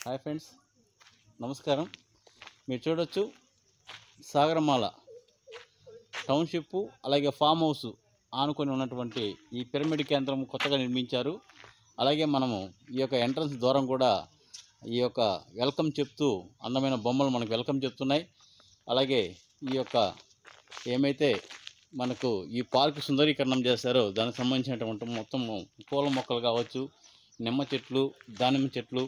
Hi friends, నమస్కారం. మీరు చూడొచ్చు సాగరమాల టౌన్షిప్ అలాగే ఫామ్ హౌస్ ఆనుకొని ఉన్నటువంటి ఈ పిరమిడ్ కేంద్రం కొత్తగా నిర్మించారు. అలాగే మనము ఈ యొక్క ఎంట్రన్స్ ద్వారం కూడా ఈ యొక్క వెల్కమ్ చెప్తూ అందమైన బొమ్మలు మనకు వెల్కమ్ చెప్తున్నాయి. అలాగే ఈ యొక్క ఏమైతే మనకు ఈ పార్క్ సుందరీకరణం చేశారో దానికి సంబంధించినటువంటి మొత్తం పూల మొక్కలు కావచ్చు, నిమ్మ చెట్లు, దానిమ్మ చెట్లు,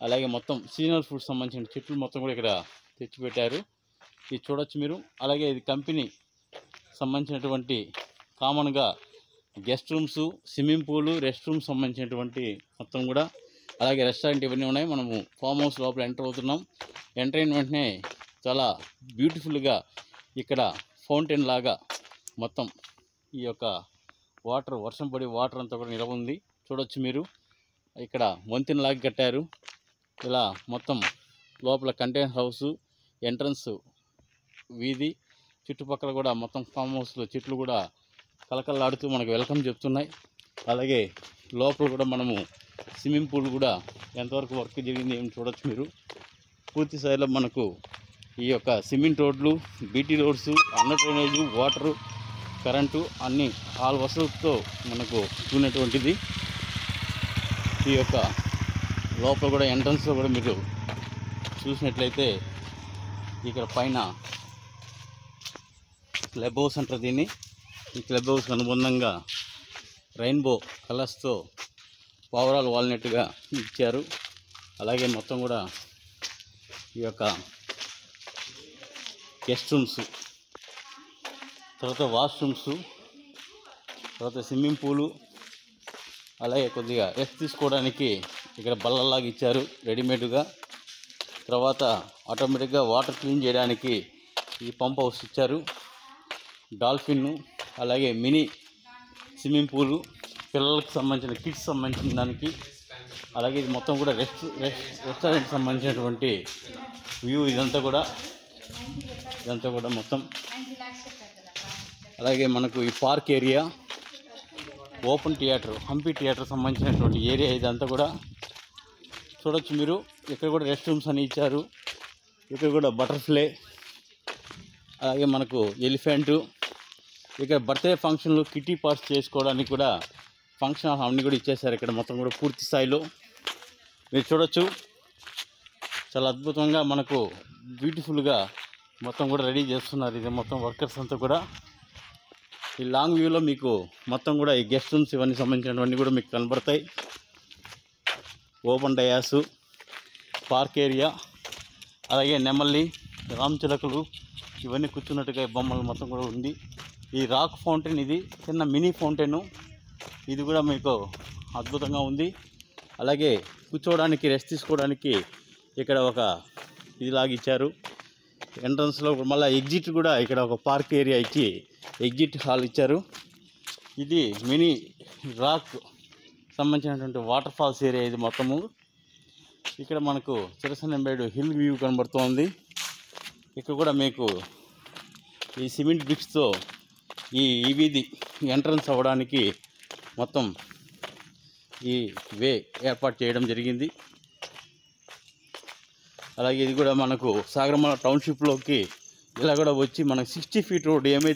అలాగే మొత్తం సీజనల్ ఫ్రూట్స్ సంబంధించిన చెట్లు మొత్తం కూడా ఇక్కడ తెచ్చిపెట్టారు. ఇది చూడొచ్చు మీరు. అలాగే ఇది కంపెనీ సంబంధించినటువంటి కామన్గా guest rooms, swimming pool, rest rooms సంబంధించినటువంటి మొత్తం కూడా, అలాగే రెస్టారెంట్ ఇవన్నీ ఉన్నాయి. మనము ఫామ్ హౌస్ లోపల ఎంటర్ అవుతున్నాం. ఎంటర్ అయిన వెంటనే చాలా బ్యూటిఫుల్గా ఇక్కడ ఫౌంటైన్ లాగా మొత్తం ఈ యొక్క వాటర్, వర్షం పడి వాటర్ అంతా కూడా నిలవ ఉంది. చూడొచ్చు మీరు. ఇక్కడ వంతెన లాగా కట్టారు. ఇలా మొత్తం లోపల కంటైనర్ హౌస్, ఎంట్రన్స్ వీధి, చుట్టుపక్కల కూడా మొత్తం ఫామ్ హౌస్లో చెట్లు కూడా కలకల్లాడుతూ మనకు వెల్కమ్ చెప్తున్నాయి. అలాగే లోపల కూడా మనము స్విమ్మింగ్ పూల్ కూడా ఎంతవరకు వర్క్ జరిగింది ఏమి చూడొచ్చు మీరు. పూర్తి స్థాయిలో మనకు ఈ యొక్క సిమెంట్ రోడ్లు, BT roads, under drainage, water, current అన్నీ ఆల్ వసతులతో మనకు ఉన్నటువంటిది. ఈ యొక్క లోపల కూడా ఎంట్రన్స్లో కూడా మీరు చూసినట్లయితే ఇక్కడ పైన క్లబ్ హౌస్ అంటారు దీన్ని. ఈ క్లబ్ హౌస్కి అనుబంధంగా రెయిన్బో కలర్స్తో పావురాలు వాలినట్టుగా ఇచ్చారు. అలాగే మొత్తం కూడా ఈ యొక్క గెస్ట్ రూమ్స్, తర్వాత వాష్రూమ్స్, తర్వాత స్విమ్మింగ్ పూలు, అలాగే కొద్దిగా రెస్ట్ తీసుకోవడానికి ఇక్కడ బల్లలాగా ఇచ్చారు రెడీమేడ్గా. తర్వాత ఆటోమేటిక్గా వాటర్ క్లీన్ చేయడానికి ఈ పంప్ హౌస్ ఇచ్చారు. డాల్ఫిన్, అలాగే మినీ స్విమ్మింగ్ పూలు, పిల్లలకు సంబంధించిన కిడ్స్ సంబంధించిన దానికి. అలాగే ఇది మొత్తం కూడా రెస్టారెంట్ సంబంధించినటువంటి వ్యూ ఇదంతా కూడా మొత్తం. అలాగే మనకు ఈ park area, open theatre, Hampi theatre సంబంధించినటువంటి ఏరియా ఇదంతా కూడా చూడొచ్చు మీరు. ఇక్కడ కూడా రెస్ట్ రూమ్స్ అని ఇచ్చారు. ఇక్కడ కూడా బటర్ఫ్లై, అలాగే మనకు ఎలిఫెంటు, ఇక్కడ బర్త్డే ఫంక్షన్లు, కిటీ పార్ట్స్ చేసుకోవడానికి కూడా ఫంక్షన్ హాల్ అన్నీ కూడా ఇచ్చేసారు. ఇక్కడ మొత్తం కూడా పూర్తి స్థాయిలో మీరు చూడొచ్చు. చాలా అద్భుతంగా మనకు బ్యూటిఫుల్గా మొత్తం కూడా రెడీ చేస్తున్నారు. ఇది మొత్తం వర్కర్స్ అంతా కూడా. ఈ లాంగ్ వ్యూలో మీకు మొత్తం కూడా ఈ గెస్ట్ రూమ్స్ ఇవన్నీ సంబంధించినవన్నీ కూడా మీకు కనబడతాయి. ఓపెన్ డయాసు, పార్క్ ఏరియా, అలాగే నెమలి, రామచిలకలు ఇవన్నీ కూర్చున్నట్టుగా బొమ్మలు మొత్తం కూడా ఉంది. ఈ రాక్ ఫౌంటైన్, ఇది చిన్న మినీ ఫౌంటైను, ఇది కూడా మీకు అద్భుతంగా ఉంది. అలాగే కూర్చోవడానికి, రెస్ట్ తీసుకోవడానికి ఇక్కడ ఒక ఇదిలాగా ఇచ్చారు. ఎంట్రన్స్లో మళ్ళీ ఎగ్జిట్ కూడా ఇక్కడ ఒక పార్క్ ఏరియా ఇచ్చి ఎగ్జిట్ హాల్ ఇచ్చారు. ఇది మినీ రాక్ సంబంధించినటువంటి వాటర్ ఫాల్స్ ఏరియా ఇది మొత్తము. ఇక్కడ మనకు చిరసనంబేడు హిల్ వ్యూ కనబడుతోంది. ఇక్కడ కూడా మీకు ఈ సిమెంట్ బ్రిక్స్తో ఈ వీధి ఎంట్రన్స్ అవ్వడానికి మొత్తం ఈ వే ఏర్పాటు చేయడం జరిగింది. అలాగే ఇది కూడా మనకు సాగరమాల టౌన్షిప్లోకి ఇలా కూడా వచ్చి మనకు 60 ఫీట్ రోడ్ ఏమైతే